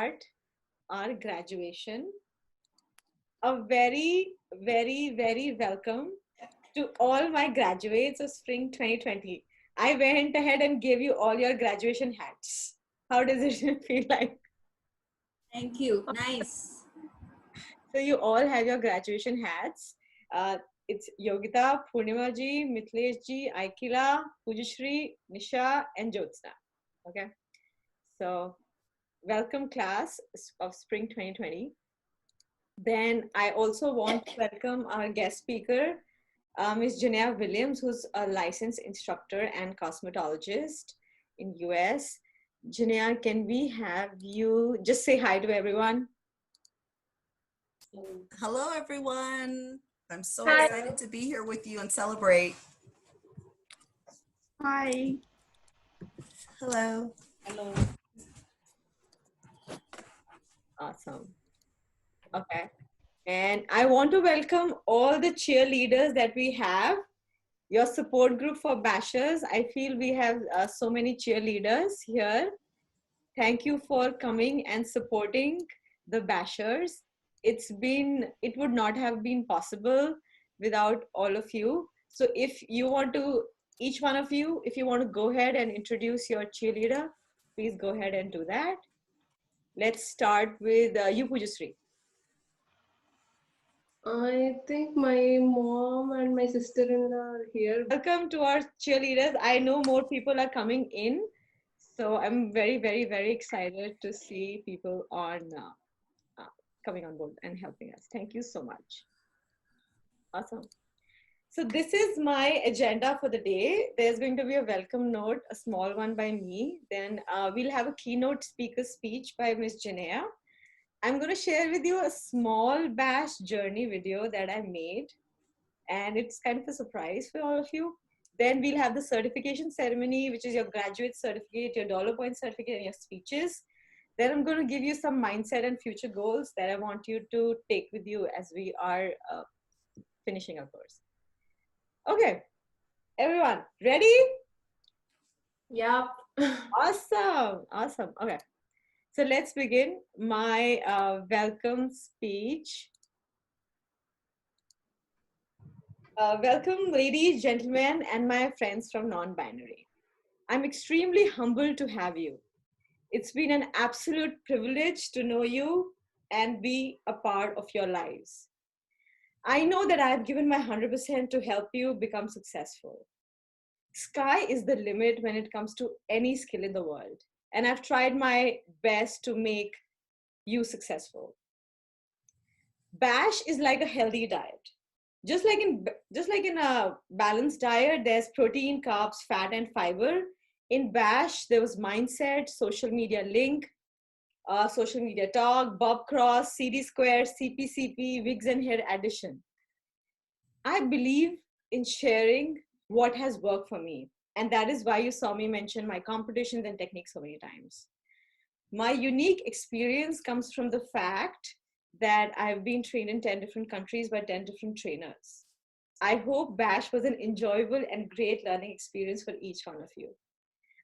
start our graduation. A very, very, very welcome to all my graduates of spring 2020. I went ahead and gave you all your graduation hats. How does it feel like? Thank you. Nice. So you all have your graduation hats. Uh, it's Yogita, Purnima ji, Mitlesh ji, Aikila, Pujashri, Nisha, and Jyotsna. Okay. So welcome class of spring 2020. Then I also want to welcome our guest speaker, Ms. Janaya Williams, who's a licensed instructor and cosmetologist in US. Janaya, can we have you just say hi to everyone? Hello, everyone. I'm so Hi. excited to be here with you and celebrate. Hi. Hello. Hello. Awesome. Okay. And I want to welcome all the cheerleaders that we have, your support group for bashers. I feel we have so many cheerleaders here. Thank you for coming and supporting the bashers. It would not have been possible without all of you. So if you want to, each one of you, if you want to go ahead and introduce your cheerleader, please go ahead and do that. Let's start with you, Pujasri. I think my mom and my sister-in-law are here. Welcome to our cheerleaders. I know more people are coming in. So I'm very, very, very excited to see people coming on board and helping us. Thank you so much. Awesome. So this is my agenda for the day. There's going to be a welcome note, a small one by me. Then we'll have a keynote speaker speech by Ms. Janaya. I'm going to share with you a small bash journey video that I made. And it's kind of a surprise for all of you. Then we'll have the certification ceremony, which is your graduate certificate, your dollar point certificate, and your speeches. Then I'm going to give you some mindset and future goals that I want you to take with you as we are finishing our course. Okay, everyone, ready? Yep. Awesome, awesome. Okay, so let's begin my welcome speech. Welcome, ladies, gentlemen, and my friends from non-binary. I'm extremely humbled to have you. It's been an absolute privilege to know you and be a part of your lives. I know that I've given my 100% to help you become successful. Sky is the limit when it comes to any skill in the world, and I've tried my best to make you successful. Bash is like a healthy diet. Just like in a balanced diet, there's protein, carbs, fat, and fiber. In Bash, there was mindset, social media link, social media talk, Bob Cross, CD Square, CPCP, wigs and hair addition. I believe in sharing what has worked for me. And that is why you saw me mention my competitions and techniques so many times. My unique experience comes from the fact that I've been trained in 10 different countries by 10 different trainers. I hope Bash was an enjoyable and great learning experience for each one of you.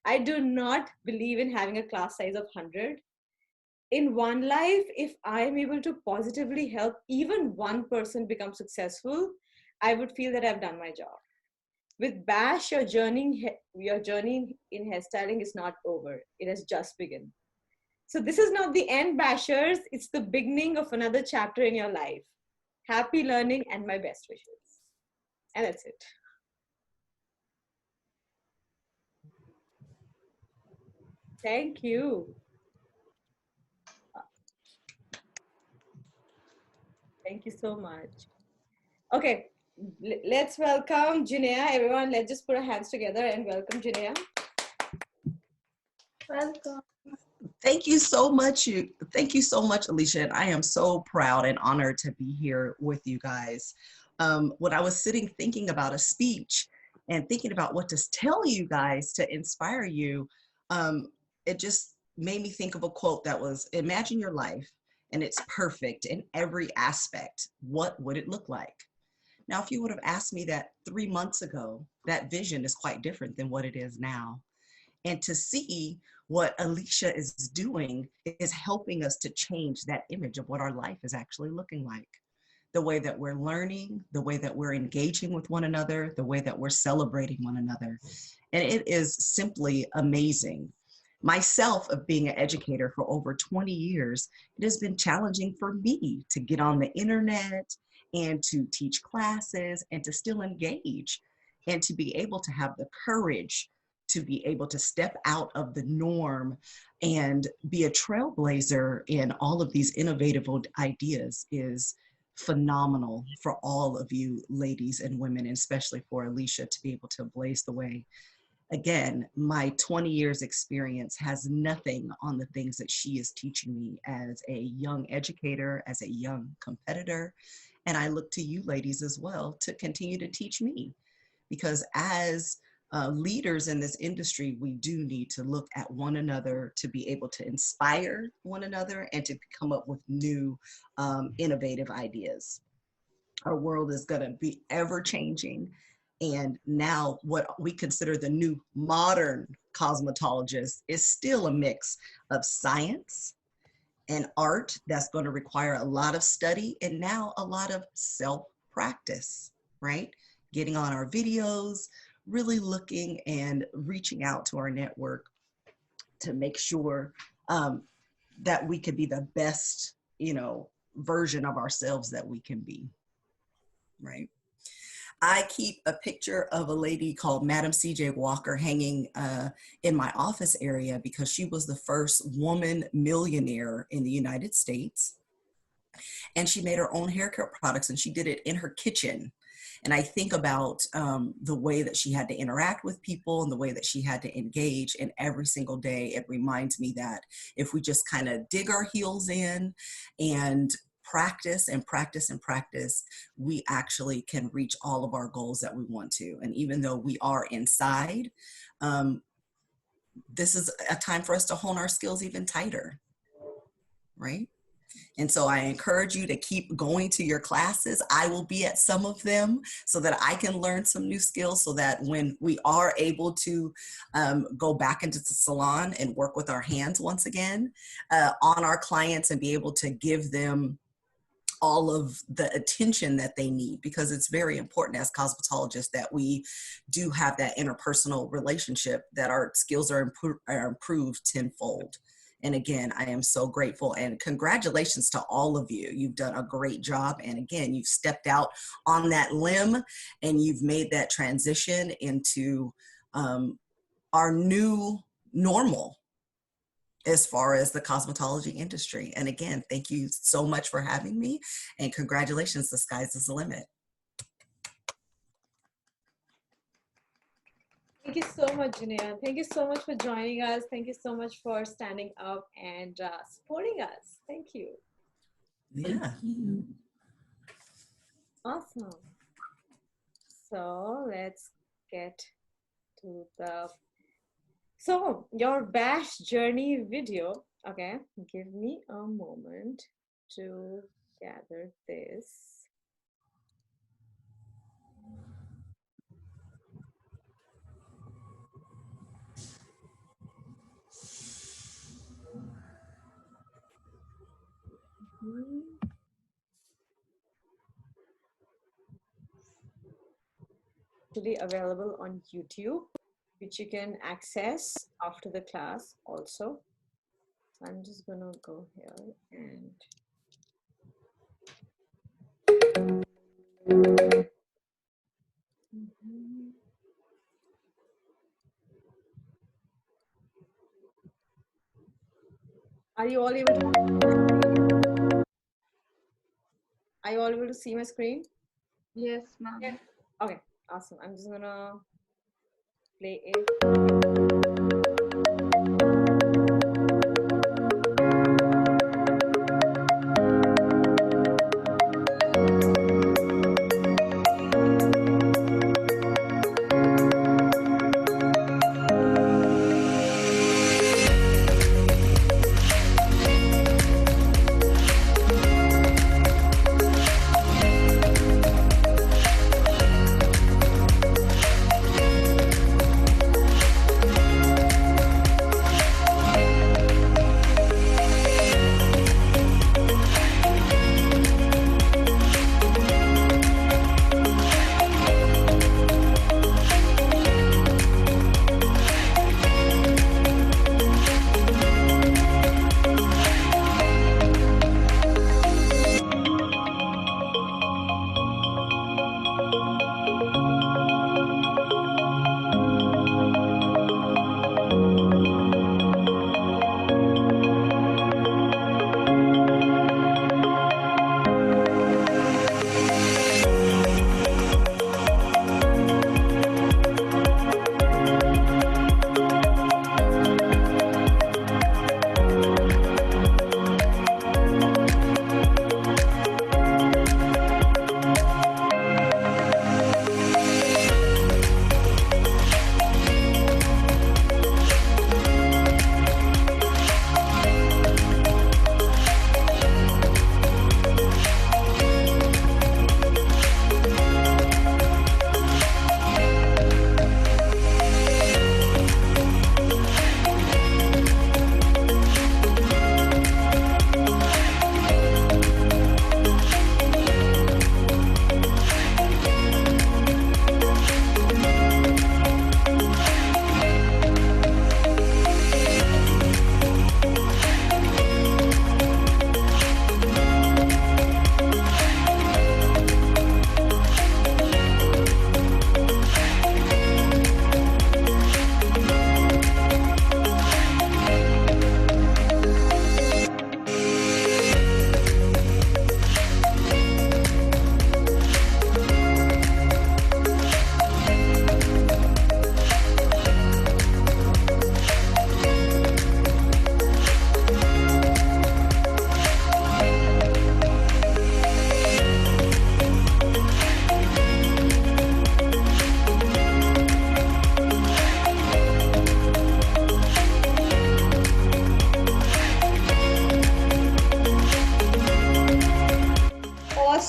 I do not believe in having a class size of 100. In one life, if I'm able to positively help even one person become successful, I would feel that I've done my job. With Bash, your journey in hairstyling is not over. It has just begun. So this is not the end, Bashers. It's the beginning of another chapter in your life. Happy learning and my best wishes. And that's it. Thank you. Thank you so much. Okay, let's welcome Janaya. Everyone, let's just put our hands together and welcome Janaya. Welcome. Thank you so much. Thank you so much, Elisha. And I am so proud and honored to be here with you guys. When I was sitting thinking about a speech and thinking about what to tell you guys to inspire you, it just made me think of a quote that was, imagine your life and it's perfect in every aspect. What would it look like? Now, if you would have asked me that 3 months ago, that vision is quite different than what it is now. And to see what Elisha is doing is helping us to change that image of what our life is actually looking like. The way that we're learning, the way that we're engaging with one another, the way that we're celebrating one another. And it is simply amazing. Myself, of being an educator for over 20 years, it has been challenging for me to get on the internet and to teach classes and to still engage and to be able to have the courage to be able to step out of the norm and be a trailblazer in all of these innovative ideas is phenomenal for all of you ladies and women, and especially for Elisha to be able to blaze the way. Again, my 20 years experience has nothing on the things that she is teaching me as a young educator, as a young competitor. And I look to you ladies as well to continue to teach me, because as leaders in this industry, we do need to look at one another to be able to inspire one another and to come up with new innovative ideas. Our world is going to be ever changing. And now what we consider the new modern cosmetologist is still a mix of science and art that's going to require a lot of study and now a lot of self-practice, right? Getting on our videos, really looking and reaching out to our network to make sure that we could be the best, version of ourselves that we can be, right? I keep a picture of a lady called Madam C.J. Walker hanging in my office area because she was the first woman millionaire in the United States. And she made her own hair care products, and she did it in her kitchen. And I think about the way that she had to interact with people and the way that she had to engage. And every single day, it reminds me that if we just kind of dig our heels in and practice and practice and practice, we actually can reach all of our goals that we want to. And even though we are inside, this is a time for us to hone our skills even tighter, right? And so I encourage you to keep going to your classes. I will be at some of them so that I can learn some new skills, so that when we are able to go back into the salon and work with our hands once again on our clients and be able to give them all of the attention that they need, because it's very important as cosmetologists that we do have that interpersonal relationship, that our skills are improved tenfold. And again, I am so grateful, and congratulations to all of you. You've done a great job. And again, you've stepped out on that limb and you've made that transition into our new normal as far as the cosmetology industry. And again, thank you so much for having me, and congratulations. The sky's the limit. Thank you so much, Jania. Thank you so much for joining us. Thank you so much for standing up and supporting us. Thank you. Yeah. Awesome. So let's get to your bash journey video. Okay, give me a moment to gather this. Actually available on YouTube, which you can access after the class also. So I'm just gonna go here and Are you all able to see my screen? Yes, ma'am. Yeah. Okay, awesome. I'm just gonna play it.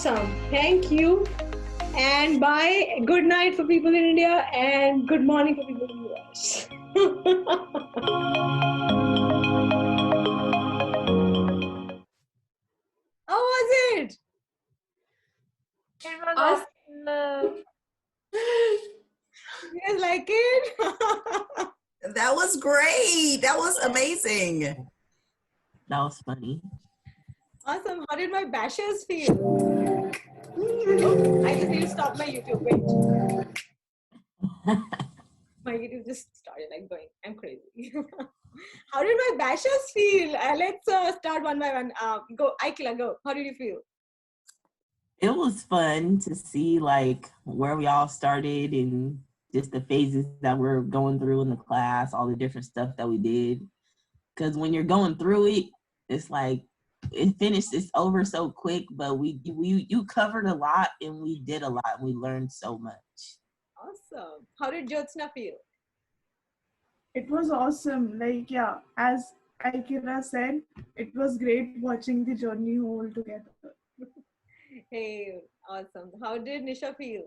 Awesome. Thank you. And bye. Good night for people in India and good morning for people in the US. How was it? It was Awesome. awesome. You guys like it? That was great. That was amazing. That was funny. Awesome. How did my bashers feel? Oh, I just need to stop my YouTube. Wait. My YouTube just started like going. I'm crazy. How did my bashers feel? Let's start one by one. Go, Aikila, go. How did you feel? It was fun to see like where we all started and just the phases that we're going through in the class, all the different stuff that we did. Because when you're going through it, it's like it finished. It's over so quick, but you covered a lot and we did a lot. And we learned so much. Awesome. How did Jyotsna feel? It was awesome. Like, yeah, as Aikira said, it was great watching the journey whole together. Hey, awesome. How did Nisha feel?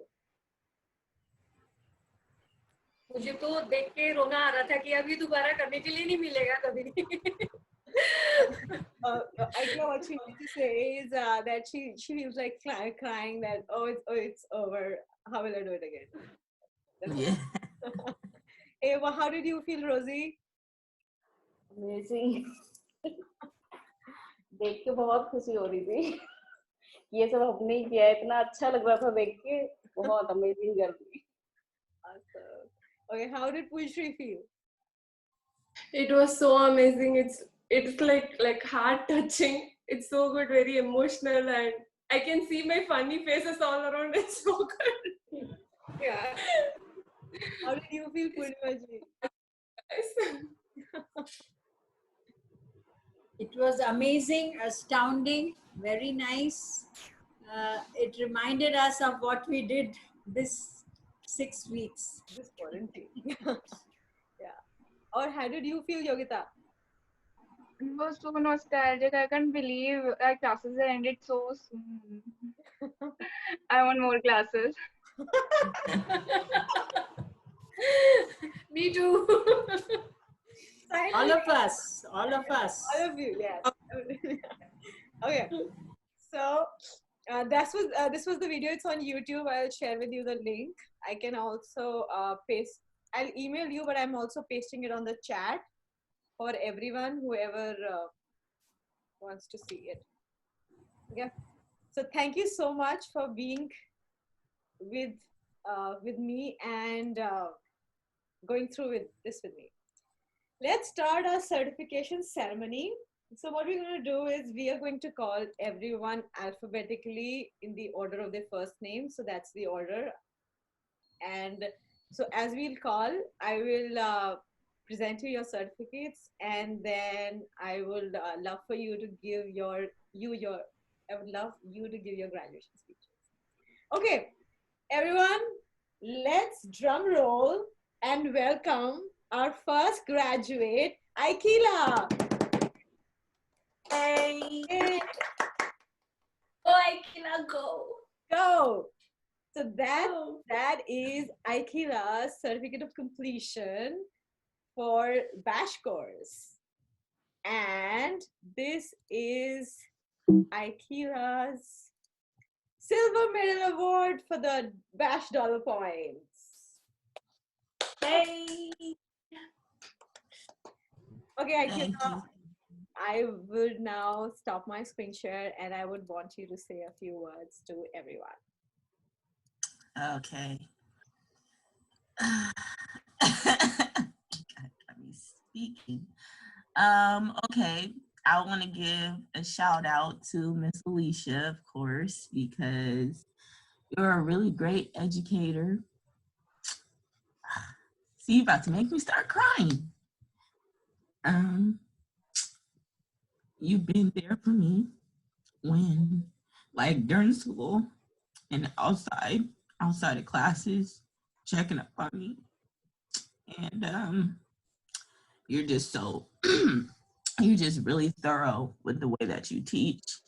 मुझे तो देख के रोना आ रहा था कि अभी दोबारा करने के लिए नहीं मिलेगा कभी नहीं. Aikila, what she used to say is that she feels like crying that it's over. How will I do it again? Yeah. Hey, well, how did you feel, Rosie? Amazing. देख के बहुत खुशी हो रही थी. ये सब हमने ही किया, इतना अच्छा लग रहा था देख के, बहुत amazing कर दी. Awesome. Okay, how did Pujri feel? It was so amazing. It's like heart touching. It's so good, very emotional, and I can see my funny faces all around. It's so good. Yeah. How did you feel, Purnimaji? It was amazing, astounding, very nice. It reminded us of what we did this 6 weeks. This quarantine. Yeah. Or how did you feel, Yogita? It was so nostalgic. I can't believe our classes have ended so soon. I want more classes. Me too. All of us. All of you, yes. Okay. So this was the video. It's on YouTube. I'll share with you the link. I can also paste. I'll email you, but I'm also pasting it on the chat for everyone, whoever wants to see it. Okay. So thank you so much for being with me and going through this with me. Let's start our certification ceremony. So what we're going to do is we are going to call everyone alphabetically in the order of their first name. So that's the order. And so as we'll call, I will present you your certificates, and then I would love for you to give I would love you to give your graduation speeches. Okay, everyone, let's drum roll and welcome our first graduate, Aikila. Hey. Yay. Oh, I cannot go. Go. So that is Aikila's certificate of completion for Bash course. And this is Aikila's silver medal award for the Bash dollar points. Hey. Okay, Thank Aikila, you. I would now stop my screen share and I would want you to say a few words to everyone. Okay. Got me speaking. Okay. I want to give a shout out to Miss Elisha, of course, because you're a really great educator. See, you're about to make me start crying. You've been there for me when, like, during school and outside of classes, checking up on me. And you're just so, you're just really thorough with the way that you teach.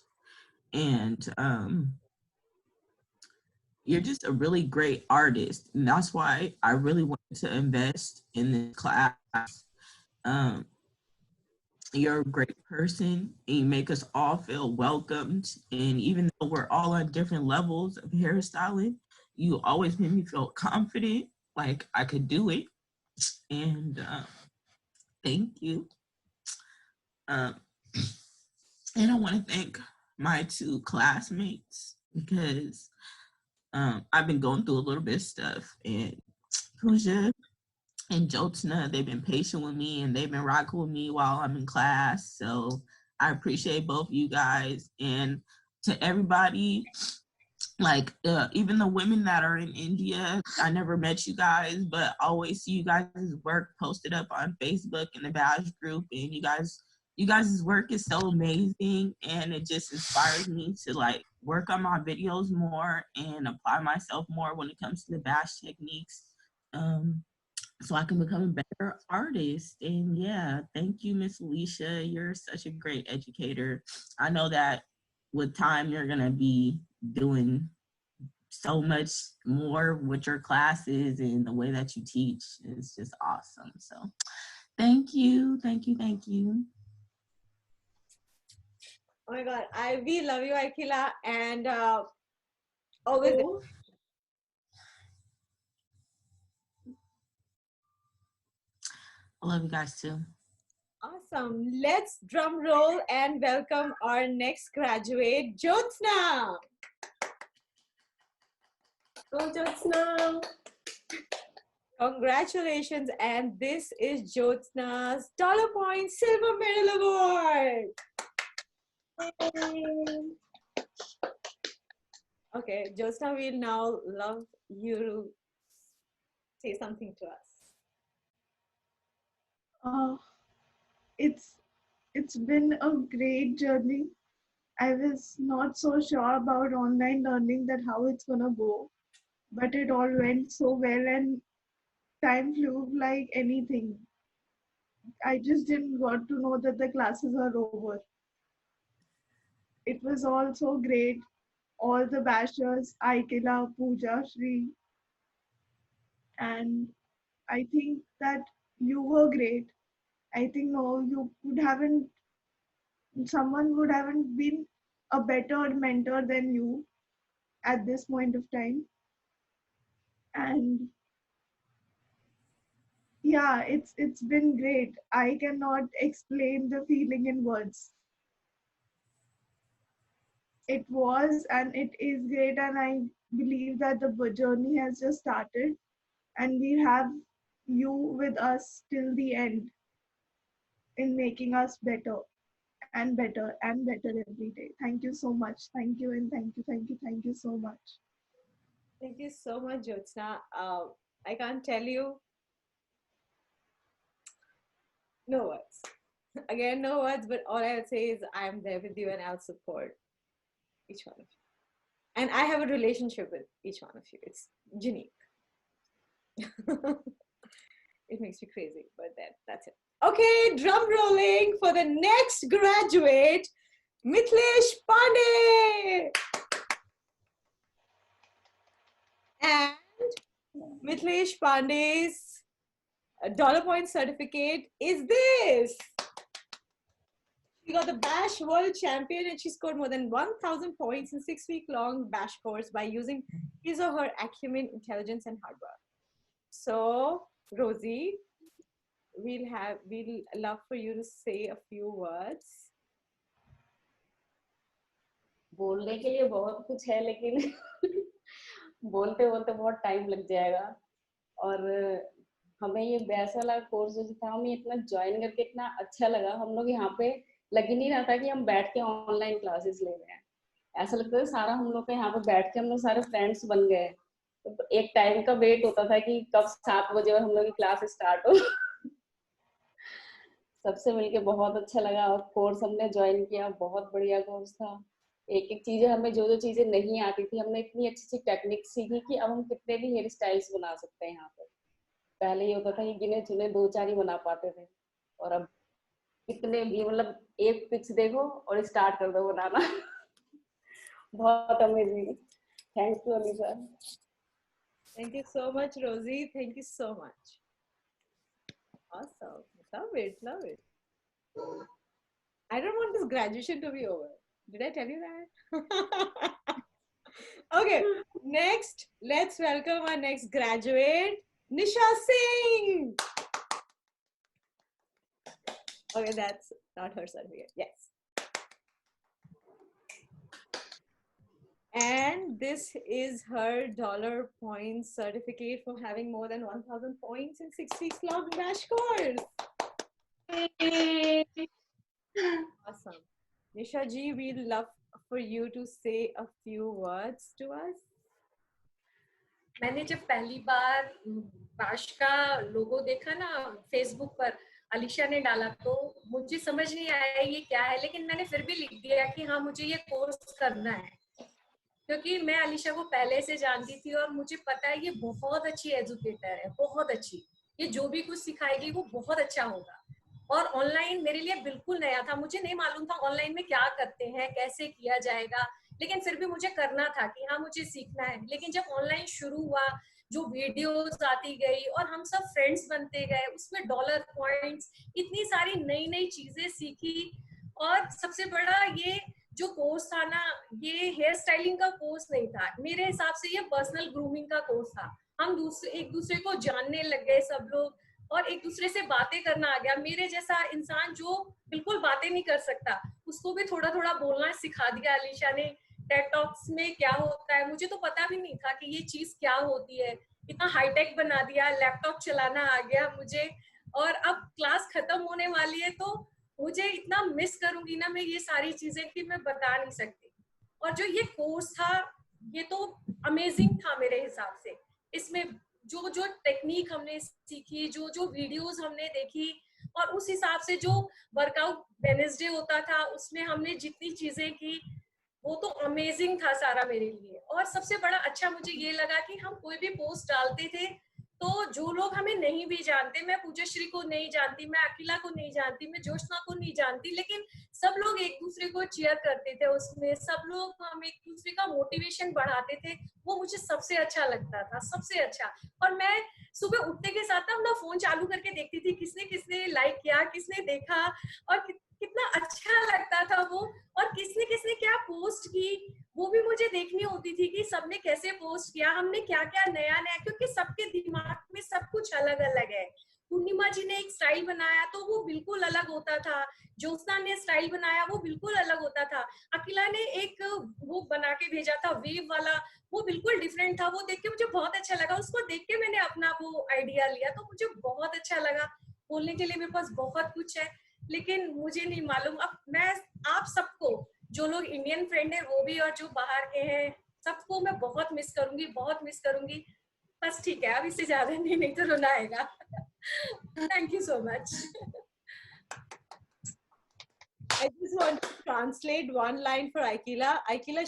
And you're just a really great artist, and that's why I really wanted to invest in this class. Um, you're a great person, and you make us all feel welcomed. And even though we're all on different levels of hairstyling, you always made me feel confident, like I could do it. And thank you. Um, and I want to thank my two classmates because I've been going through a little bit of stuff, and Pooja and Jyotsna, they've been patient with me and they've been rocking with me while I'm in class. So I appreciate both of you guys. And to everybody, like even the women that are in India, I never met you guys, but I always see you guys' work posted up on Facebook in the Bash group, and you guys' work is so amazing, and it just inspires me to like work on my videos more and apply myself more when it comes to the Bash techniques. So I can become a better artist. And yeah, thank you, Miss Elisha. You're such a great educator. I know that with time, you're going to be doing so much more with your classes, and the way that you teach is just awesome. So thank you, thank you, thank you. Oh my God, we love you, Akila, and always. I love you guys too. Awesome. Let's drum roll and welcome our next graduate, Jyotsna. Go Jyotsna. Congratulations. And this is Jyotsna's $1 Silver Medal Award. Okay, Jyotsna, we'll now love you to say something to us. It's been a great journey. I was not so sure about online learning, that how it's gonna go, but it all went so well and time flew like anything. I just didn't got to know that the classes are over. It was all so great. All the bashers, Aikila, Pooja, Shri, and I think that you were great. I think no, you would haven't, someone would haven't been a better mentor than you at this point of time. And yeah, it's been great. I cannot explain the feeling in words. It was and it is great, and I believe that the journey has just started, and we have you with us till the end in making us better and better and better every day. Thank you so much. Thank you, and thank you so much. Thank you so much, Jyotsna. I can't tell you. No words. Again, no words, but all I would say is I'm there with you and I'll support each one of you. And I have a relationship with each one of you. It's unique. It makes me crazy, but that's it. Okay, drum rolling for the next graduate, Mithilesh Pandey. And Mithilesh Pandey's $1 certificate is this. She got the Bash World Champion, and she scored more than 1,000 points in 6-week-long Bash course by using his or her acumen, intelligence, and hard work. So, Rosie, we'll love for you to say a few words. बोलने के लिए बहुत कुछ है, लेकिन बोलते बोलते बहुत टाइम लग जाएगा। और हमें ये बैच वाला कोर्स जो था, हमें इतना ज्वाइन करके इतना अच्छा लगा। हम लोग यहाँ पे लग ही नहीं रहा था कि हम बैठ के ऑनलाइन क्लासेस ले रहे हैं। ऐसा लगता है सारा हम लोग के यहाँ पे बैठ के हम लोग सारे फ्रेंड्स बन गए। तो एक टाइम का वेट होता था कि कब 7 बजे और हम लोग की क्लास स्टार्ट हो। सबसे मिलके बहुत अच्छा लगा, और कोर्स हमने ज्वाइन किया, बहुत बढ़िया कोर्स था। एक एक चीजें हमें जो चीजें नहीं आती थी, हमने इतनी अच्छी अच्छी टेक्निक सीखी कि अब हम कितने भी हेयर स्टाइल्स बना सकते हैं यहाँ पे। पहले ये होता था कि गिने चुने 2-4 ही बना पाते थे, और अब कितने भी, मतलब एक पिक्स देखो और स्टार्ट कर दो बनाना। बहुत amazing. Thanks to Elisha. Thank you so much, Rosie. Thank you so much. Awesome. Love it. Love it. I don't want this graduation to be over. Did I tell you that? Okay. Next, let's welcome our next graduate, Nisha Singh. Okay, that's not her certificate. Yes. And this is her dollar points certificate for having more than 1,000 points in 6 weeks long Bash course. Awesome. Nisha ji, we'd love for you to say a few words to us. मैंने जब पहली बार बाश का लोगो देखा ना Facebook पर अलीशा ने डाला तो मुझे समझ नहीं आया ये क्या है, लेकिन मैंने फिर भी लिख दिया कि हाँ मुझे ये कोर्स करना है, क्योंकि मैं अलीशा को पहले से जानती थी और मुझे पता है ये बहुत अच्छी एजुकेटर है, बहुत अच्छी। ये जो भी कुछ सिखाएगी वो बहुत अच्छा होगा। और ऑनलाइन मेरे लिए बिल्कुल नया था, मुझे नहीं मालूम था ऑनलाइन में क्या करते हैं, कैसे किया जाएगा, लेकिन फिर भी मुझे करना था कि हाँ मुझे सीखना है। लेकिन जब ऑनलाइन शुरू हुआ, जो वीडियोस आती गई और हम सब फ्रेंड्स बनते गए, उसमें डॉलर पॉइंट्स, इतनी सारी नई नई चीजें सीखी। और सबसे बड़ा ये जो कोर्स था ना, ये हेयर स्टाइलिंग का कोर्स नहीं था, मेरे हिसाब से ये पर्सनल ग्रूमिंग का कोर्स था। हम एक दूसरे को जानने लग गए सब लोग, और एक दूसरे से बातें करना आ गया। मेरे जैसा इंसान जो बिल्कुल बातें नहीं कर सकता, उसको भी थोड़ा थोड़ा बोलना सिखा दिया अलीशा ने। टेड टॉक्स में क्या होता है मुझे तो पता भी नहीं था कि ये चीज क्या होती है, इतना हाईटेक बना दिया, लैपटॉप चलाना आ गया मुझे। और अब क्लास खत्म होने वाली है तो मुझे इतना मिस करूंगी ना मैं ये सारी चीजें कि मैं बता नहीं सकती। और जो ये कोर्स था ये तो अमेजिंग था मेरे हिसाब से। इसमें जो जो टेक्निक हमने सीखी, जो जो वीडियोस हमने देखी, और उस हिसाब से जो वर्कआउट वेडनेसडे होता था उसमें हमने जितनी चीजें की वो तो अमेजिंग था सारा मेरे लिए। और सबसे बड़ा अच्छा मुझे ये लगा कि हम कोई भी पोस्ट डालते थे तो जो लोग हमें नहीं भी जानते, मैं पूजाश्री को नहीं जानती, मैं अखिला को नहीं जानती, मैं जोशना को नहीं जानती, लेकिन सब लोग एक दूसरे को चीयर करते थे उसमें, सब लोग हम एक दूसरे का मोटिवेशन बढ़ाते थे। वो मुझे सबसे अच्छा लगता था, सबसे अच्छा। और मैं सुबह उठने के साथ ना अपना फोन चालू करके देखती थी किसने किसने लाइक किया, किसने देखा, और कितना अच्छा लगता था वो। और किसने किसने क्या पोस्ट की वो भी मुझे देखनी होती थी कि सबने कैसे पोस्ट किया, हमने क्या क्या नया नया, क्योंकि सबके दिमाग में सब कुछ अलग अलग है। पूर्णिमा जी ने एक स्टाइल बनाया तो वो बिल्कुल अलग होता था, ज्योत्सना ने स्टाइल बनाया वो बिल्कुल अलग होता था, अखिला ने एक वो बना के भेजा था वेव वाला, वो बिल्कुल डिफरेंट था। वो देख के मुझे बहुत अच्छा लगा, उसको देख के मैंने अपना वो आइडिया लिया तो मुझे बहुत अच्छा लगा। बोलने के लिए मेरे पास बहुत कुछ है, लेकिन मुझे नहीं मालूम। अब मैं आप सबको, जो लोग इंडियन फ्रेंड है वो भी और जो बाहर के हैं, सबको मैं बहुत मिस करूंगी, बहुत मिस करूंगी। बस ठीक है, अब इससे ज्यादा नहीं तो रोना आएगा। Thank you so much. I just want to translate one line for Aikila. Aikila,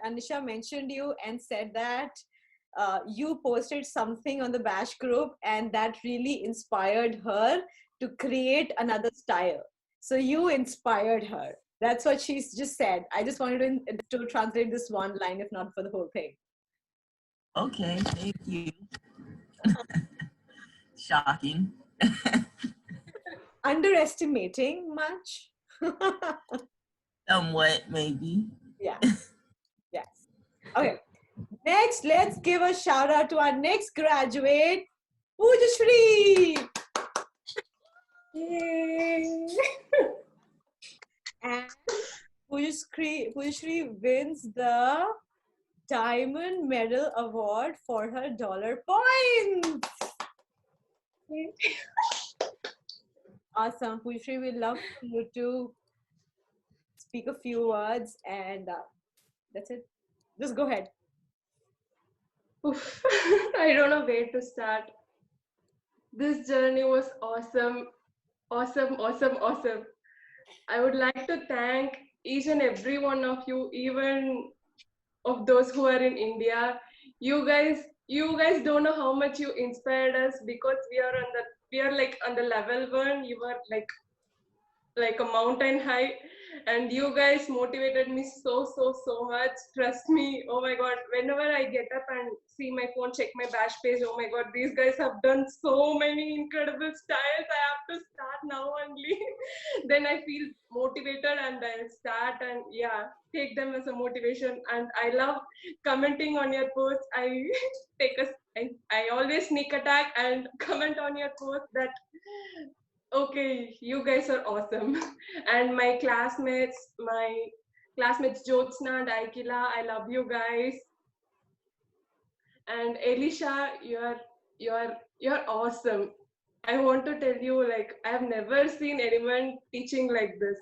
Anisha mentioned you and said that you posted something on the Bash group and that really inspired her to create another style. So you inspired her. That's what she's just said. I just wanted to translate this one line, if not for the whole thing. Okay, thank you. Shocking. Underestimating much? Somewhat, maybe. Yeah. Yes. Okay. Next, let's give a shout out to our next graduate, Pujashri. And Pujashri wins the Diamond Medal Award for her dollar points. Awesome. Pujashri, we'd love for you to speak a few words, and that's it. Just go ahead. Oof. I don't know where to start. This journey was awesome. I would like to thank each and every one of you, even of those who are in India. You guys don't know how much you inspired us, because we are like on the level one. You are like a mountain high. And you guys motivated me so much. Trust me. Oh my God. Whenever I get up and see my phone, check my bash page, oh my God, these guys have done so many incredible styles. I have to start now only. Then I feel motivated and I'll start and yeah, take them as a motivation. And I love commenting on your posts. I take a I always sneak attack and comment on your post that okay, you guys are awesome. And my classmates Jyotsna and Aikila, I love you guys. And Elisha, you're awesome. I want to tell you, like, I have never seen anyone teaching like this.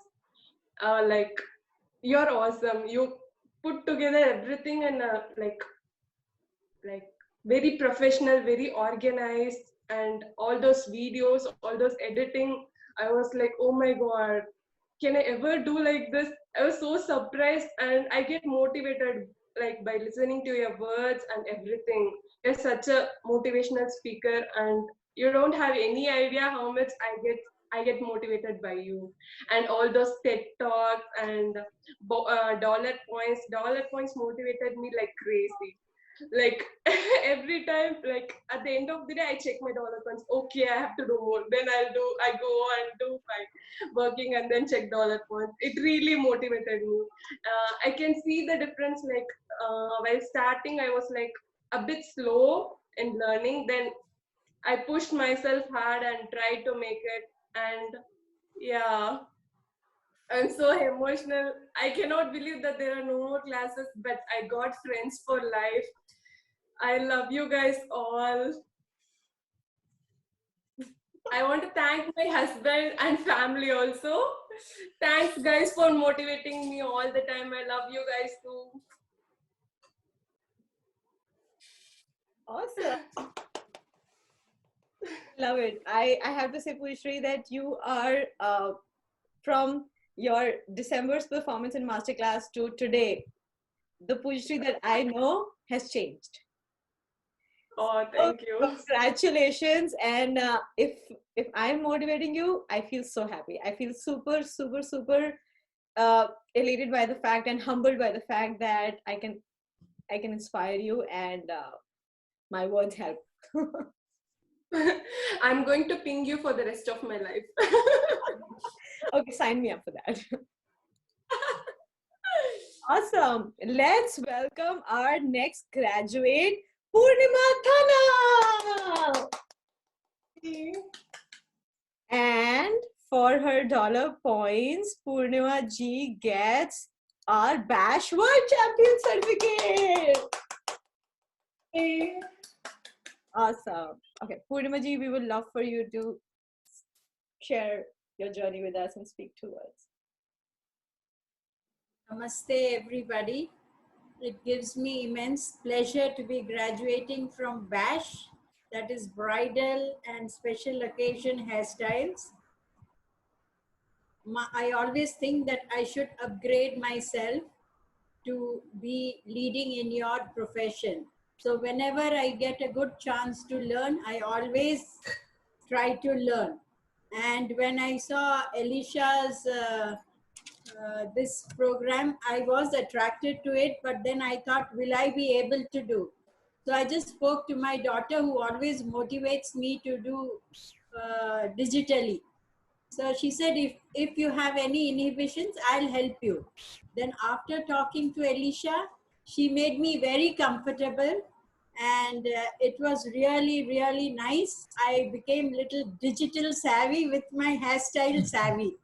Like, you're awesome. You put together everything in a like very professional, very organized, and all those videos, all those editing. I was like, oh my God, can I ever do like this? I was so surprised, and I get motivated like by listening to your words and everything. You're such a motivational speaker, and you don't have any idea how much I get motivated by you, and all those TED talks and dollar points motivated me like crazy. Like every time, like at the end of the day, I check my dollar points. Okay, I have to do more. Then I go and do my working and then check dollar points. It really motivated me. I can see the difference. Like while starting, I was like a bit slow in learning. Then I pushed myself hard and tried to make it. And yeah, I'm so emotional. I cannot believe that there are no more classes, but I got friends for life. I love you guys all. I want to thank my husband and family also. Thanks, guys, for motivating me all the time. I love you guys too. Awesome. Love it. I have to say, Pujyashree, that you are from your December's performance in masterclass to today, the Pujyashree that I know has changed. Oh, thank you. Congratulations. And if I'm motivating you, I feel so happy. I feel super elated by the fact and humbled by the fact that I can inspire you, and my words help. I'm going to ping you for the rest of my life. Okay, sign me up for that. Awesome. Let's welcome our next graduate, Purnima Thana. And for her dollar points, Purnima ji gets our Bash World Champion certificate. Awesome. Okay, Purnima ji, we would love for you to share your journey with us and speak 2 words. Namaste, everybody. It gives me immense pleasure to be graduating from BASH, that is Bridal and Special Occasion Hairstyles. I always think that I should upgrade myself to be leading in your profession. So whenever I get a good chance to learn, I always try to learn. And when I saw Elisha's this program, I was attracted to it, but then I thought, will I be able to do? So I just spoke to my daughter, who always motivates me to do digitally. So she said, if you have any inhibitions, I'll help you. Then after talking to Elisha, she made me very comfortable, and it was really nice. I became little digital savvy with my hairstyle savvy.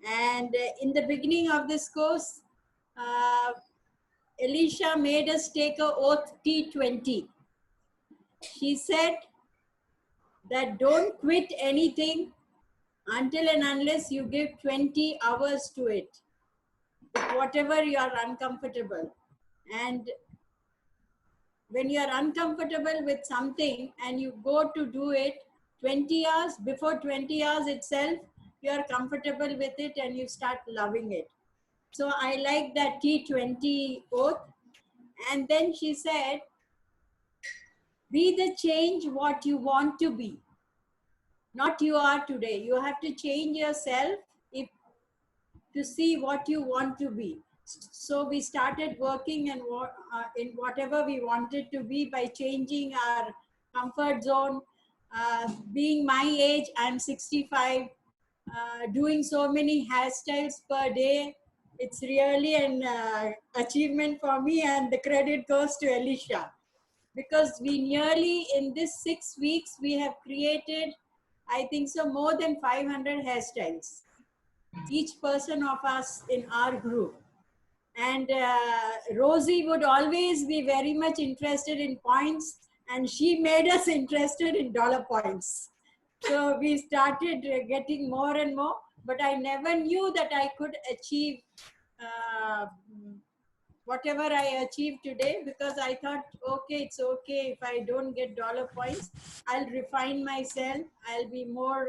And in the beginning of this course, Elisha made us take a oath T20. She said that don't quit anything until and unless you give 20 hours to it, whatever you are uncomfortable. And when you are uncomfortable with something and you go to do it 20 hours, before 20 hours itself, you are comfortable with it and you start loving it. So I like that T20 oath. And then she said, be the change what you want to be, not you are today. You have to change yourself. If to see what you want to be. So we started working in whatever we wanted to be by changing our comfort zone. Being my age, I'm 65, doing so many hairstyles per day. It's really an achievement for me, and the credit goes to Elisha, because we nearly, in this 6 weeks, we have created, I think so, more than 500 hairstyles, each person of us in our group. And Rosie would always be very much interested in points, and she made us interested in dollar points. So we started getting more and more, but I never knew that I could achieve uh, whatever I achieved today, because I thought, okay, it's okay if I don't get dollar points. I'll refine myself. I'll be more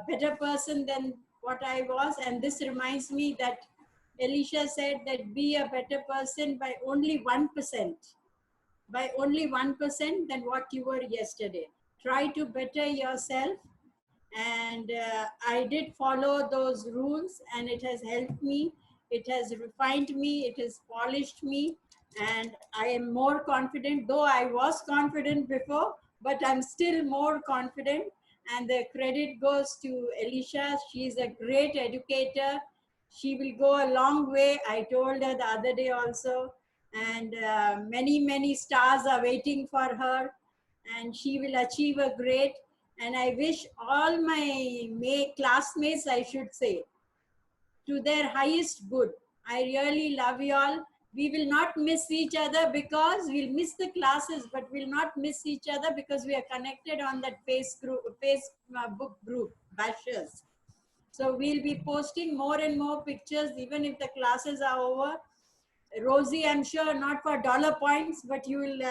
better person than what I was. And this reminds me that Elisha said that be a better person by only 1%, by only 1% than what you were yesterday. Try to better yourself. And I did follow those rules, and it has helped me. It has refined me. It has polished me. And I am more confident, though I was confident before, but I'm still more confident. And the credit goes to Elisha. She's a great educator. She will go a long way. I told her the other day also. And many, many stars are waiting for her. And she will achieve a great. And I wish all my classmates, I should say, to their highest good. I really love you all. We will not miss each other, because we'll miss the classes, but we'll not miss each other because we are connected on that Facebook group, Bashers. So we'll be posting more and more pictures, even if the classes are over. Rosie, I'm sure not for dollar points, but you will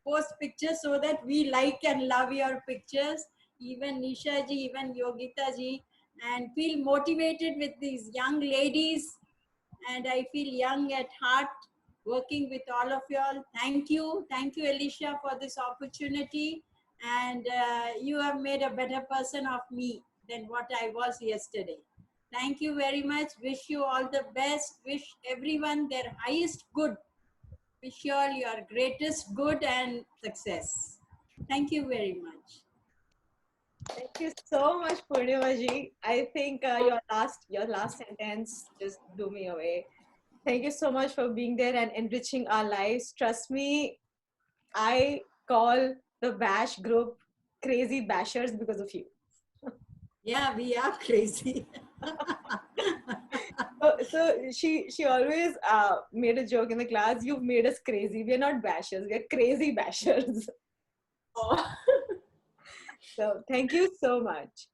post pictures so that we like and love your pictures. Even Nisha ji, even Yogita ji, and feel motivated with these young ladies. And I feel young at heart working with all of you all. Thank you. Thank you, Elisha, for this opportunity. And you have made a better person of me than what I was yesterday. Thank you very much. Wish you all the best. Wish everyone their highest good. Wish you all your greatest good and success. Thank you very much. Thank you so much, Purnima ji. I think your last sentence just blew me away. Thank you so much for being there and enriching our lives. Trust me, I call the Bash group crazy bashers because of you. Yeah, we are crazy. So she always made a joke in the class. You've made us crazy. We're not bashers. We're crazy bashers. Oh. So thank you so much.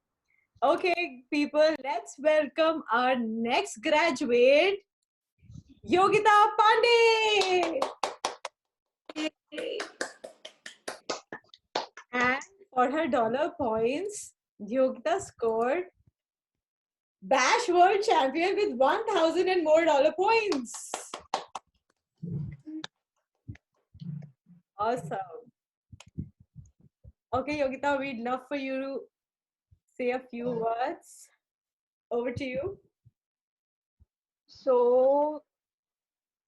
Okay, people, let's welcome our next graduate, Yogita Pandey. And for her dollar points, Yogita scored Bash World Champion with 1,000 and more dollar points. Awesome. Okay, Yogita, we'd love for you to say a few words. Over to you. So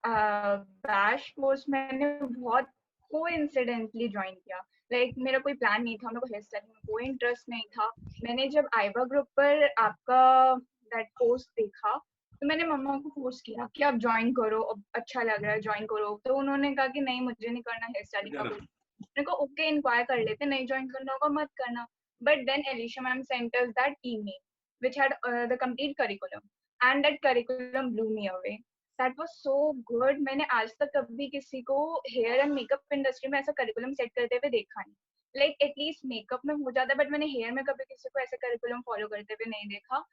bash course मैंने बहुत coincidentally join किया. Like मेरा कोई plan नहीं था, मेरे को hair styling में कोई इंटरेस्ट नहीं था. मैंने जब आइवा ग्रुप पर आपका दैट पोस्ट देखा तो मैंने मम्मा को फोर्स किया कि आप ज्वाइन करो, अब अच्छा लग रहा है ज्वाइन करो. तो उन्होंने कहा कि नहीं मुझे नहीं करना हेयर स्टाइलिंग का कुछ. मैंने कहा ओके इंक्वायर कर लेते, नहीं ज्वाइन करना होगा मत करना. But then Alisha ma'am sent us that email which had the complete curriculum and that curriculum blew me away. That was so good. मैंने आज तक कभी किसी को हेयर एंड मेकअप इंडस्ट्री में ऐसा करिकुलम सेट करते हुए देखा नहीं. लाइक एटलीस्ट मेकअप में हो जाता है, बट मैंने हेयर में कभी किसी को ऐसा करिकुलम फॉलो करते हुए नहीं देखा.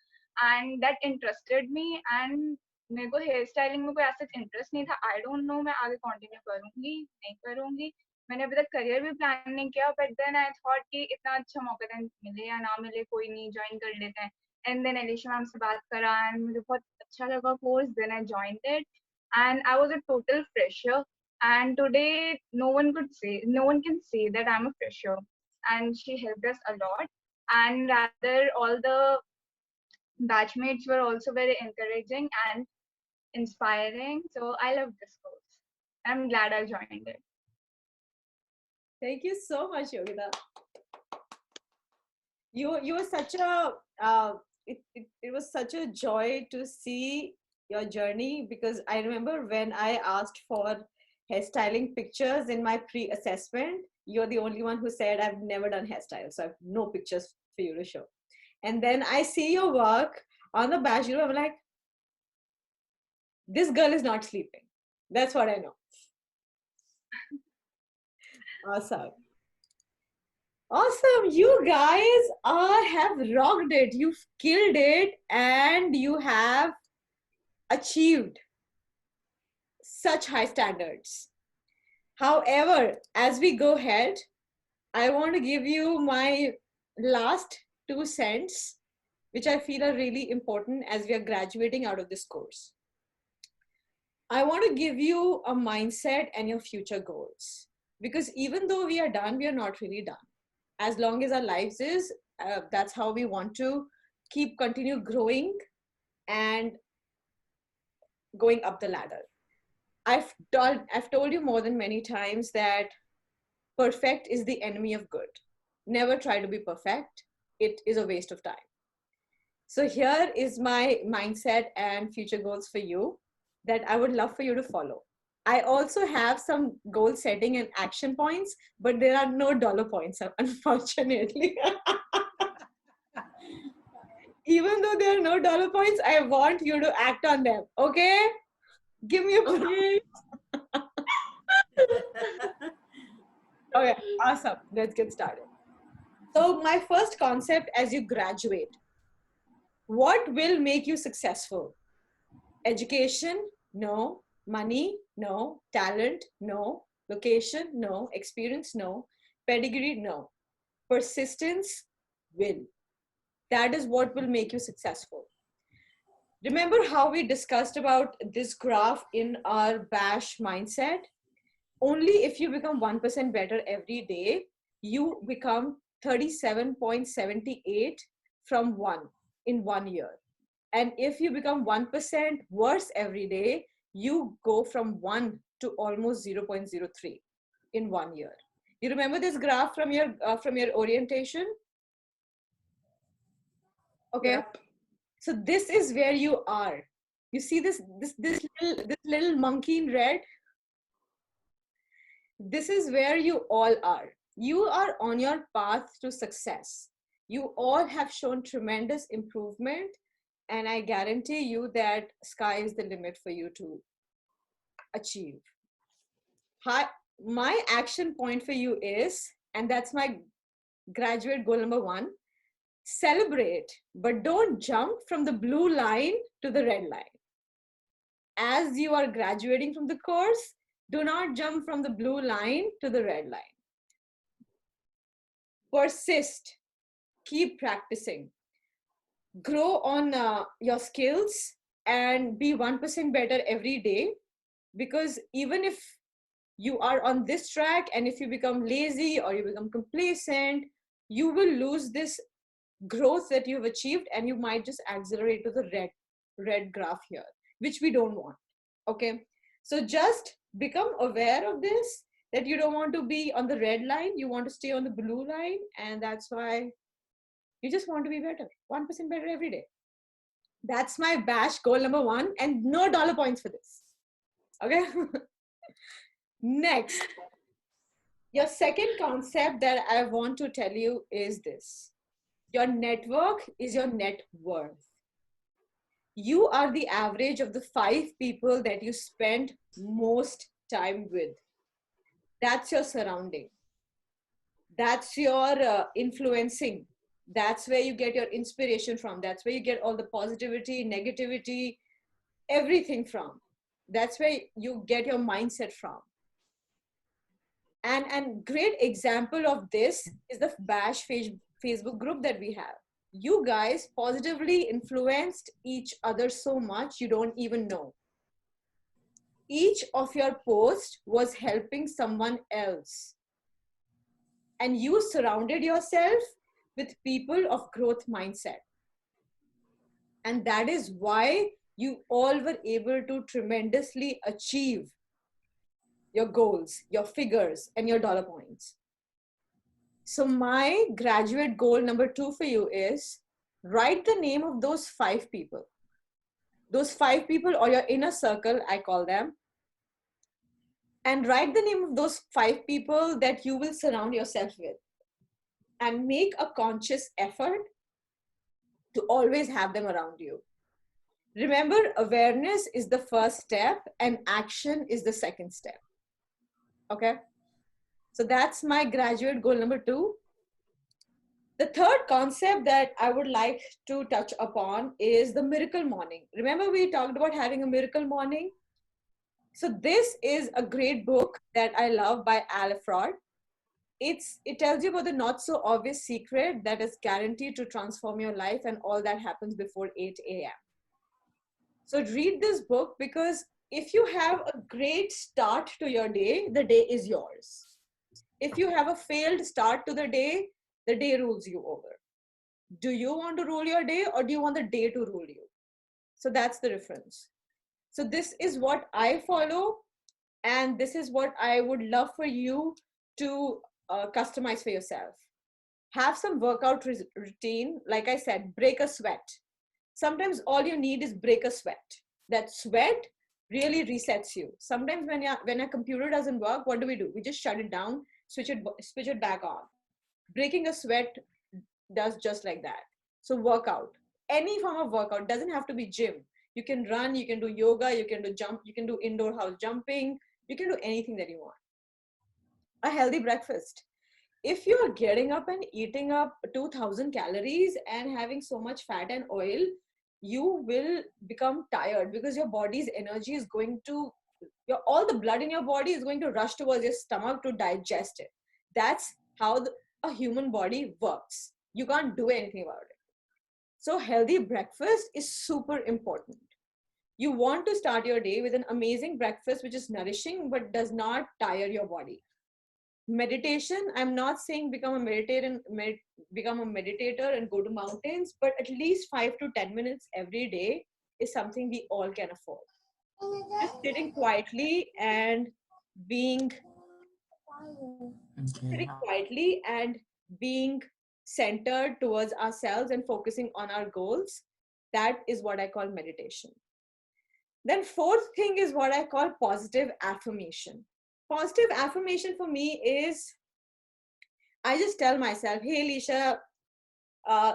And that interested me. And मेरे को हेयर स्टाइलिंग में कोई ऐसा इंटरेस्ट नहीं था. आई डोंट नो मैं आगे कंटिन्यू करूंगी नहीं करूंगी. मैंने अभी तक करियर भी प्लान नहीं किया, बट देन आई थॉट कि इतना अच्छा मौका दें, मिले या ना मिले कोई नहीं, ज्वाइन कर लेते हैं. एंड देन एलिशा मैम से बात करा एंड मुझे बहुत अच्छा लगा course. Then I joined it and I was a total fresher. And today, no one can say that I'm a fresher. And she helped us a lot. And rather, all the batchmates were also very encouraging and inspiring. So I love this course. I'm glad I joined it. Thank you so much, Yogita. You were such a it was such a joy to see your journey, because I remember when I asked for hairstyling pictures in my pre-assessment, you're the only one who said I've never done hairstyle, so I have no pictures for you to show. And then I see your work on the bash, I'm like, this girl is not sleeping. That's what I know. Awesome. Awesome. You guys have rocked it. You've killed it, and you have achieved such high standards. However, as we go ahead, I want to give you my last 2 cents, which I feel are really important as we are graduating out of this course. I want to give you a mindset and your future goals. Because even though we are done, we are not really done. As long as our lives is, that's how we want to continue growing and going up the ladder. I've told you more than many times that perfect is the enemy of good. Never try to be perfect. It is a waste of time. So here is my mindset and future goals for you that I would love for you to follow. I also have some goal setting and action points, but there are no dollar points, unfortunately. Even though there are no dollar points, I want you to act on them. Okay? Give me a Okay. Okay, awesome. Let's get started. So my first concept as you graduate, what will make you successful? Education? No. Money? No. Talent? No. Location? No. Experience? No. Pedigree? No. Persistence? Will. That is what will make you successful. Remember how we discussed about this graph in our BASH mindset? Only if you become 1% better every day, you become 37.78 from 1 in 1 year. And if you become 1% worse every day, you go from 1 to almost 0.03 in 1 year. You remember this graph from your orientation? Okay. Yep. So this is where you are. You see this little monkey in red? This is where you all are. You are on your path to success. You all have shown tremendous improvement, and I guarantee you that sky is the limit for you to achieve. My action point for you is, and that's my graduate goal number 1, celebrate, but don't jump from the blue line to the red line. As you are graduating from the course, do not jump from the blue line to the red line. Persist, keep practicing, grow on your skills, and be 1% better every day. Because even if you are on this track, and if you become lazy or you become complacent, you will lose this growth that you've achieved, and you might just accelerate to the red graph here, which we don't want. Okay, so just become aware of this, that you don't want to be on the red line, you want to stay on the blue line, and that's why you just want to be better, 1% better every day. That's my BASH goal number 1, and no dollar points for this. Okay. Next, your second concept that I want to tell you is this: your network is your net worth. You are the average of the 5 people that you spend most time with. That's your surrounding. That's your influencing. That's where you get your inspiration from. That's where you get all the positivity, negativity, everything from. That's where you get your mindset from. And great example of this is the BASH Facebook group that we have. You guys positively influenced each other so much you don't even know. Each of your posts was helping someone else. And you surrounded yourself with people of growth mindset. And that is why you all were able to tremendously achieve your goals, your figures, and your dollar points. So my graduate goal number 2 for you is write the name of those 5 people. Those 5 people, or your inner circle, I call them, and write the name of those 5 people that you will surround yourself with, and make a conscious effort to always have them around you. Remember, awareness is the first step and action is the second step. Okay? So that's my graduate goal number 2. The third concept that I would like to touch upon is the miracle morning. Remember, we talked about having a miracle morning? So this is a great book that I love by Alfred. It tells you about the not so obvious secret that is guaranteed to transform your life, and all that happens before 8 a.m. So read this book, because if you have a great start to your day, the day is yours. If you have a failed start to the day rules you over. Do you want to rule your day, or do you want the day to rule you? So that's the difference. So this is what I follow, and this is what I would love for you to customize for yourself. Have some workout routine. Like I said, break a sweat. Sometimes all you need is break a sweat. That sweat really resets you. Sometimes when a computer doesn't work, what do? We just shut it down, switch it back on. Breaking a sweat does just like that. So workout, any form of workout, doesn't have to be gym. You can run, you can do yoga, you can do jump, you can do indoor house jumping, you can do anything that you want. A healthy breakfast. If you're getting up and eating up 2000 calories and having so much fat and oil, you will become tired, because your body's energy is going to, all the blood in your body is going to rush towards your stomach to digest it. That's how a human body works. You can't do anything about it. So healthy breakfast is super important. You want to start your day with an amazing breakfast which is nourishing but does not tire your body. Meditation, I'm not saying become a meditator and go to mountains, but at least 5 to 10 minutes every day is something we all can afford. Just sitting quietly and being centered towards ourselves and focusing on our goals. That is what I call meditation. Then fourth thing is what I call positive affirmation. Positive affirmation for me is, I just tell myself, hey, Elisha,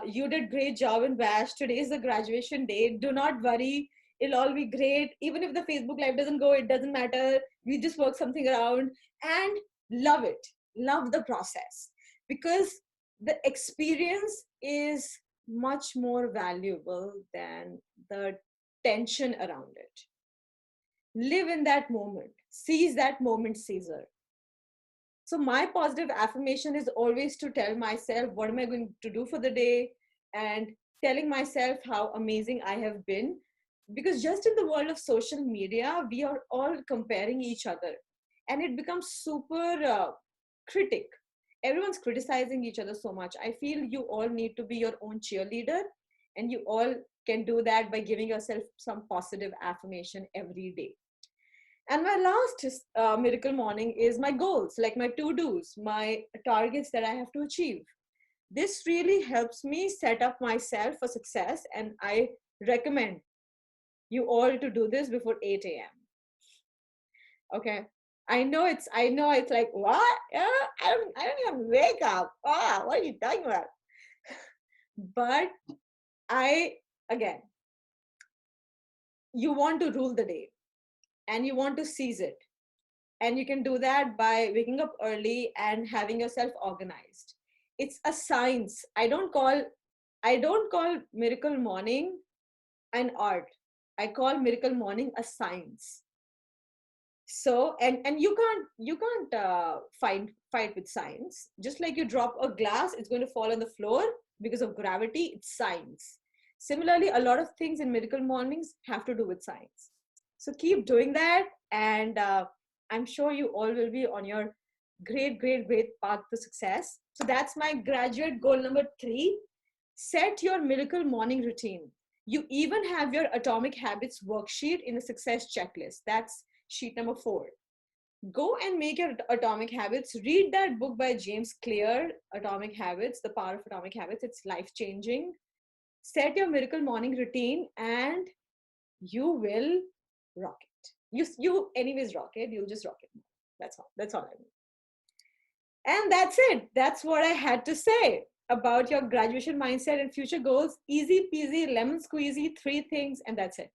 you did great job in Bash. Today is the graduation day. Do not worry. It'll all be great. Even if the Facebook Live doesn't go, it doesn't matter. We just work something around and love it. Love the process, because the experience is much more valuable than the tension around it. Live in that moment. Seize that moment, Caesar. So my positive affirmation is always to tell myself, what am I going to do for the day? And telling myself how amazing I have been. Because just in the world of social media, we are all comparing each other. And it becomes super critic. Everyone's criticizing each other so much. I feel you all need to be your own cheerleader. And you all can do that by giving yourself some positive affirmation every day. And my last miracle morning is my goals, like my to-dos, my targets that I have to achieve. This really helps me set up myself for success, and I recommend you all to do this before 8 a.m. Okay. I know it's like, what? Yeah, I don't even wake up. Ah, what are you talking about? But you want to rule the day and you want to seize it. And you can do that by waking up early and having yourself organized. It's a science. I don't call miracle morning an art. I call miracle morning a science. So, and you can't fight with science. Just like you drop a glass, it's going to fall on the floor because of gravity. It's science. Similarly, a lot of things in miracle mornings have to do with science. So keep doing that, and I'm sure you all will be on your great path to success. So that's my graduate goal number 3. Set your miracle morning routine. You even have your Atomic Habits worksheet in a success checklist. That's sheet number 4. Go and make your Atomic Habits. Read that book by James Clear, Atomic Habits, The Power of Atomic Habits. It's life-changing. Set your miracle morning routine and you will rock it. You anyways rock it. You'll just rock it. That's all. That's all I mean. And that's it. That's what I had to say about your graduation mindset and future goals. Easy peasy, lemon squeezy, 3 things, and that's it.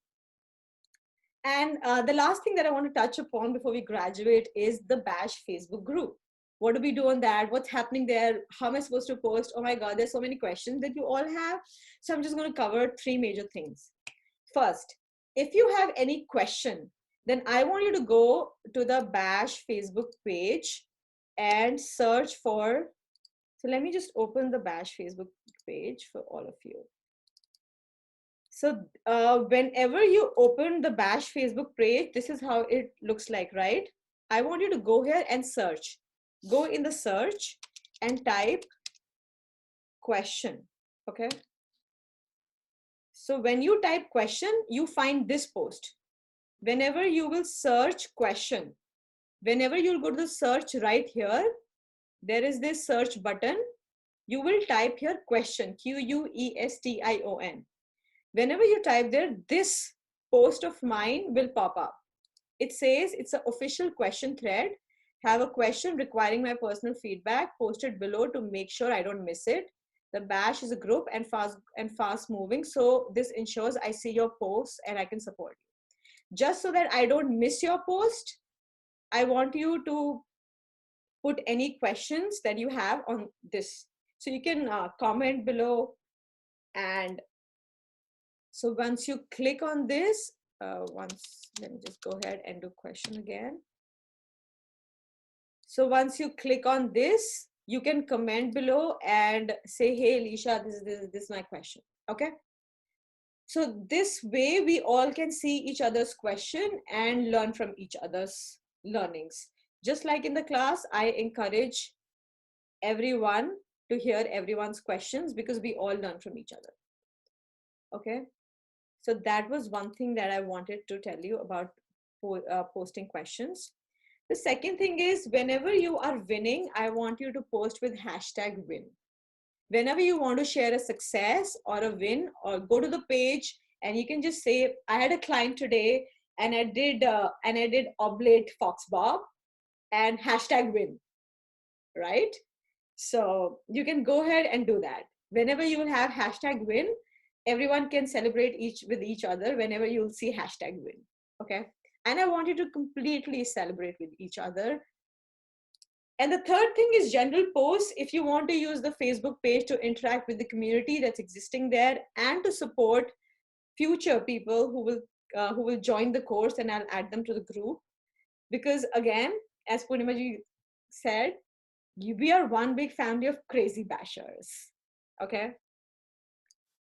And the last thing that I want to touch upon before we graduate is the Bash Facebook group. What do we do on that? What's happening there? How am I supposed to post? Oh my God, there's so many questions that you all have. So I'm just going to cover 3 major things. First, if you have any question, then I want you to go to the Bash Facebook page and search for, so let me just open the Bash Facebook page for all of you. So whenever you open the Bash Facebook page, this is how it looks like, right? I want you to go here and search. Go in the search and type question, okay? So when you type question, you find this post. Whenever you will search question, whenever you'll go to the search right here, there is this search button. You will type here question, Question. Whenever you type there, this post of mine will pop up. It says it's an official question thread. Have a question requiring my personal feedback posted below to make sure I don't miss it. The Bash is a group and fast moving. So this ensures I see your posts and I can support you. Just so that I don't miss your post, I want you to put any questions that you have on this. So you can comment below. And so once you click on this, let me just go ahead and do question again. So once you click on this, you can comment below and say, hey, Elisha, this is my question, okay? So this way we all can see each other's question and learn from each other's learnings. Just like in the class, I encourage everyone to hear everyone's questions because we all learn from each other, okay? So that was one thing that I wanted to tell you about posting questions. The second thing is whenever you are winning, I want you to post with #win. Whenever you want to share a success or a win, or go to the page and you can just say, I had a client today and I did oblate fox bob and #win, right? So you can go ahead and do that. Whenever you will have #win, everyone can celebrate with each other whenever you'll see #win, okay? And I want you to completely celebrate with each other. And the third thing is general posts. If you want to use the Facebook page to interact with the community that's existing there and to support future people who will join the course, and I'll add them to the group. Because again, as Purnimaji said, we are one big family of crazy bashers, okay?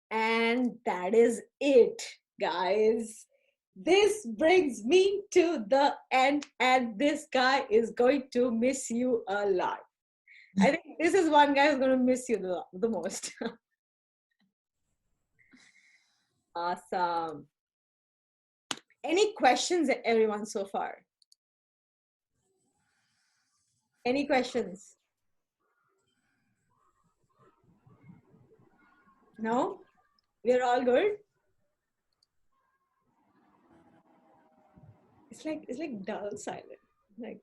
And that is it, guys. This brings me to the end, and this guy is going to miss you a lot. I think this is one guy who's going to miss you the most. Awesome. Any questions, everyone, so far? Any questions? No? We're all good? It's like dull silent. Like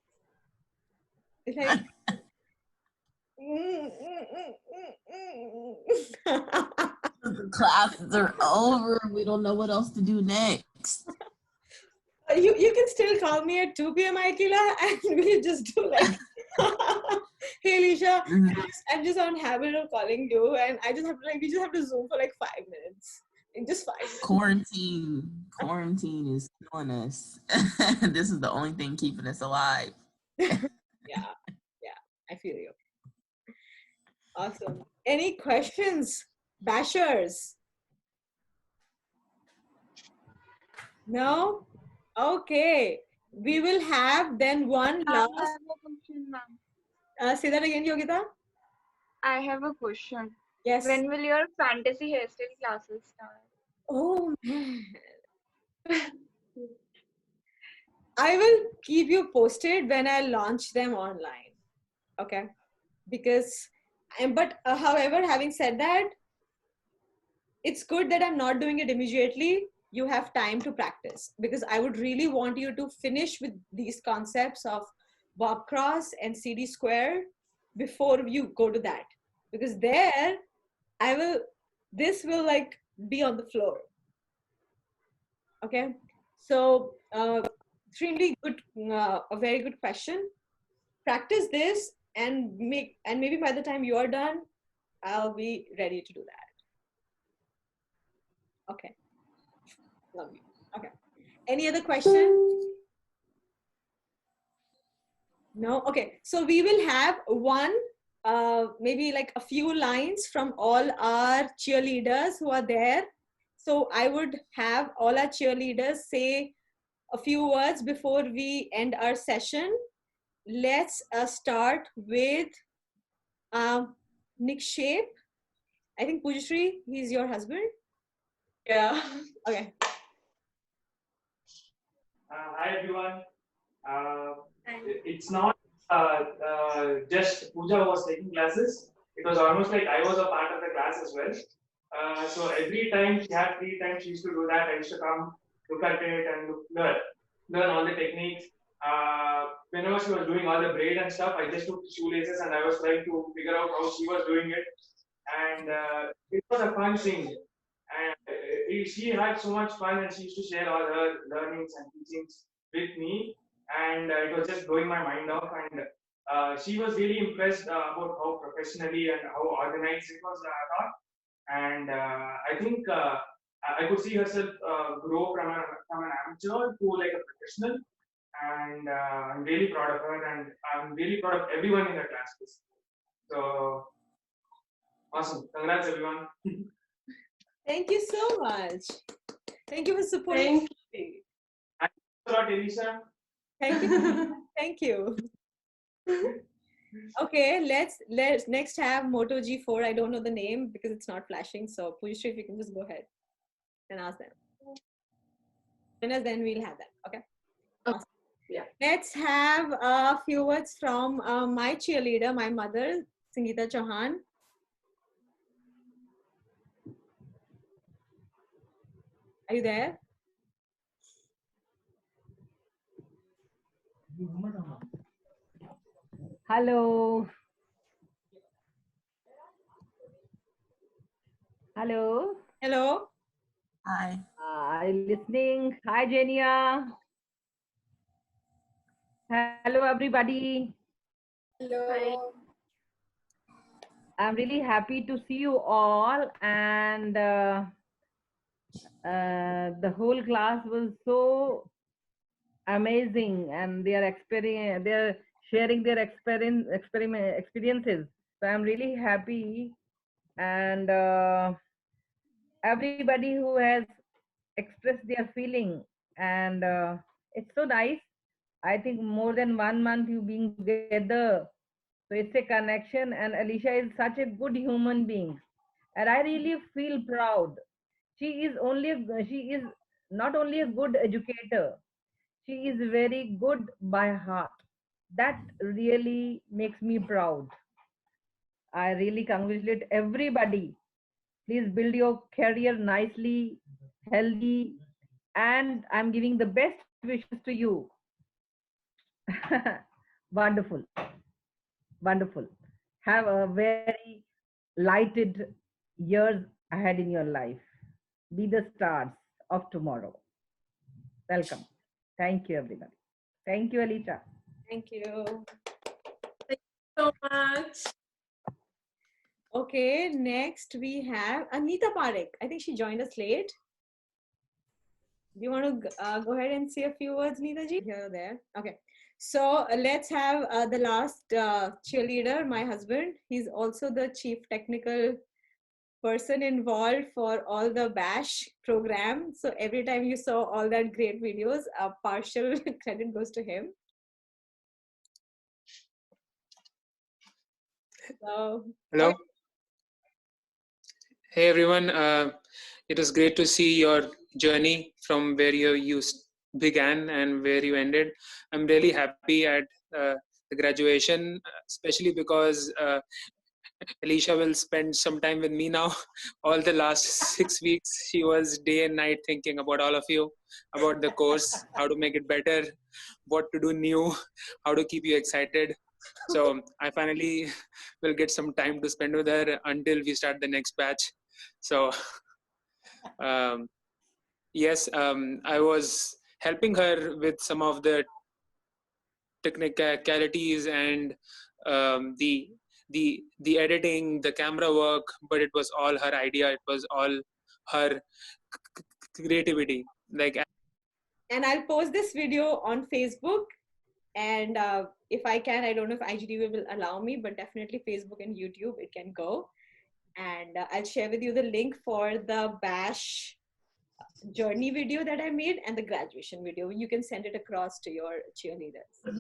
it's like The classes are over. We don't know what else to do next. You can still call me at 2 p.m. Aikila, and we'll just do like, hey Elisha, I'm just on habit of calling you, and I just have to we just have to Zoom for like 5 minutes. In just 5 minutes. Quarantine is killing us. This is the only thing keeping us alive. Yeah, I feel you. Awesome. Any questions, bashers? No? Okay. We will have then one last. I have a question, ma'am. Say that again, Yogita. I have a question. Yes. When will your fantasy hairstyle classes start? Oh man. I will keep you posted when I launch them online. Okay. Because, however, having said that, it's good that I'm not doing it immediately. You have time to practice, because I would really want you to finish with these concepts of Bob Cross and CD square before you go to that. Because there, this will like be on the floor. Okay. So, extremely good, a very good question. Practice this and maybe by the time you are done, I'll be ready to do that. Okay. Love you. Okay. Any other question? No? Okay. So we will have maybe like a few lines from all our cheerleaders who are there. So I would have all our cheerleaders say a few words before we end our session. Let's start with Nick Shape. I think Pujashri, he's your husband. Yeah. Okay. Hi everyone. It's not just Pooja was taking classes. It was almost like I was a part of the class as well. So every time she had free time, she used to do that. I used to come, look at it, and learn all the techniques. Whenever she was doing all the braid and stuff, I just took the shoelaces and I was trying to figure out how she was doing it. And it was a fun thing. And she had so much fun, and she used to share all her learnings and teachings with me, and it was just blowing my mind off. And she was really impressed about how professionally and how organized it was taught. And I think I could see herself grow from an amateur to like a professional. And I'm really proud of her, and I'm really proud of everyone in the class. So awesome! Congrats, everyone. Thank you so much. Thank you for supporting me. Thanks a lot, Elisha. Thank you. Thank you. Okay, let's next have Moto G4. I don't know the name because it's not flashing. So Pujashri, if you can just go ahead and ask them. And then we'll have them. Okay. Awesome. Yeah. Let's have a few words from my cheerleader, my mother, Elisha Chauhan. Are you there? Hello. Hello. Hello. Hi. Listening. Hi, Jenia. Hello, everybody. Hello. Hi. I'm really happy to see you all, and the whole class was so amazing, and they're sharing their experiences. So I'm really happy, and everybody who has expressed their feeling, and it's so nice. I think more than 1 month you being together, so it's a connection. And Elisha is such a good human being, and I really feel proud. She is not only a good educator, she is very good by heart. That really makes me proud. I really congratulate everybody. Please build your career nicely, healthy, and I'm giving the best wishes to you. Wonderful. Wonderful. Have a very lighted years ahead in your life. Be the stars of tomorrow. Welcome. Thank you, everybody. Thank you, Elisha. Thank you. Thank you so much. Okay, next we have Anita Parekh. I think she joined us late. Do you want to go ahead and say a few words, Neeta ji? Here or there? Okay. So let's have the last cheerleader, my husband. He's also the chief technical person involved for all the BASH program. So every time you saw all that great videos, a partial credit goes to him. So, hello. okay. Hey everyone. it was great to see your journey from where you began and where you ended. I'm really happy at the graduation, especially because Elisha will spend some time with me now. All the last 6 weeks, she was day and night thinking about all of you, about the course, how to make it better, what to do new, how to keep you excited. So I finally will get some time to spend with her until we start the next batch. So um, yes, I was helping her with some of the technicalities and the editing, the camera work, but it was all her idea. It was all her creativity. Like, And I'll post this video on Facebook. And if I can, I don't know if IGTV will allow me, but definitely Facebook and YouTube, it can go. And I'll share with you the link for the Bash journey video that I made and the graduation video. You can send it across to your cheerleaders.